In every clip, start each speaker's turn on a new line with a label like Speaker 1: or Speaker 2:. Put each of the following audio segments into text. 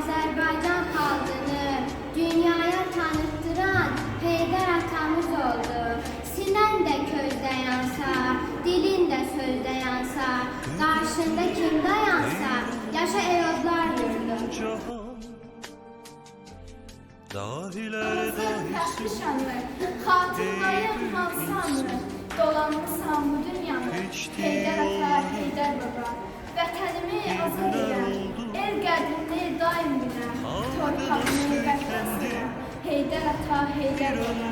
Speaker 1: Azərbaycan xalqını dünyaya tanıttıran Heydər atamız oldu. Sinən də közdə yansa, dilin də sözdə yansa, qarşında kim dayansa, yaşa eyodlar yurdu. Tapmışanlı, xatırlayın hansı anı, dolanmışsan bu dünyanı, Heydər ata, Heydər baba, vətənimi azad edən, el qədrini daim bilən, torpağını qəddəsirəm, Heydər ata, Heydər baba,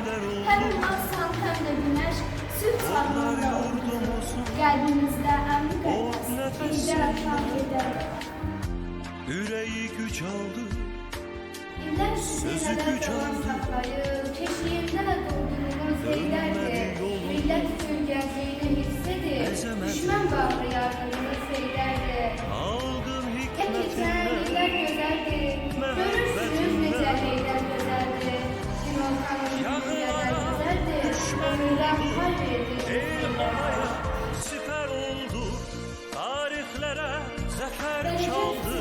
Speaker 1: həm aslan, həm də günəş, süt çağında oldu, qəlbimizdə əmri qəddəs, Heydər ata, Heydər baba.
Speaker 2: Yüreği güç aldı,
Speaker 1: İllər sözü güc aldı, keşiyində durduğumuz Heydərdir, millət üçün gəldiyini hiss edir, düşmən bağrı yardımımız Heydərdir. Hepinizdən iller gözəldir, görürsünüz necə Heydər gözəldir, Günolkanın gözəl gözəldir, ömürdən pay verdi Heydər.
Speaker 2: Siper oldu, tarihlere zafer çaldı,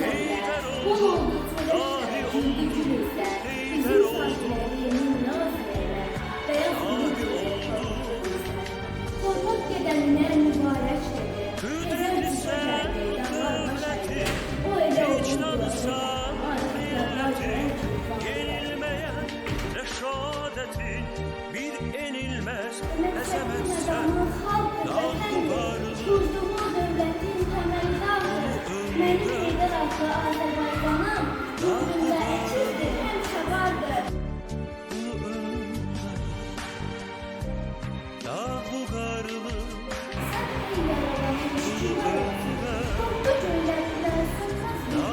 Speaker 1: Heydər oldu, dahi oldu, Heydər oldu, Torpaq gedəndən mübarək dedi,
Speaker 2: kudretsen devleti, vicdansan milleti, yenilmeyen reşadetin bir enilmez ezemetsen, dağ varlığı
Speaker 1: kurduğu dövlətin təməli dağdır. Mənim Heydər adlı Azərbaycanım, bugündə əkizdir, həmişə vardır.
Speaker 2: dağ bugarlı,
Speaker 1: Sən Heydər olanın işçilər olsun, toplu göylərdə sönməz bir.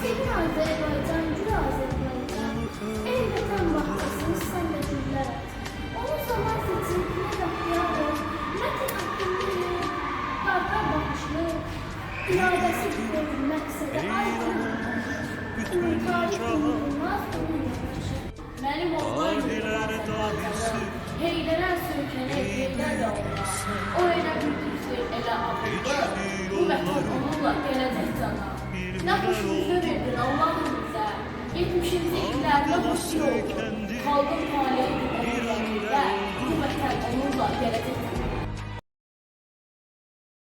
Speaker 1: Senin Azərbaycan, gür Azərbaycan, ey vətən vaxtasını sən də güllər at. Onu zaman seçib nə qapıyadır, mətin addımlı, parqa baxışlı, iradəsi bir məqsədə aydın. Tarix unutulmaz, onun yanaşı. Mənim oğlan gülür Azərbaycanı, Heydərə söykənək Heydər də olmaz. O elə büyüdüksə elə ağırdı, bu vətən onunla gələcək cana. Nə xoşumuza verdin Allah'ım bizə, 70-ci illərdə xoş oldu. Xalqın fəaliyyəti bu vətən onunla gələcək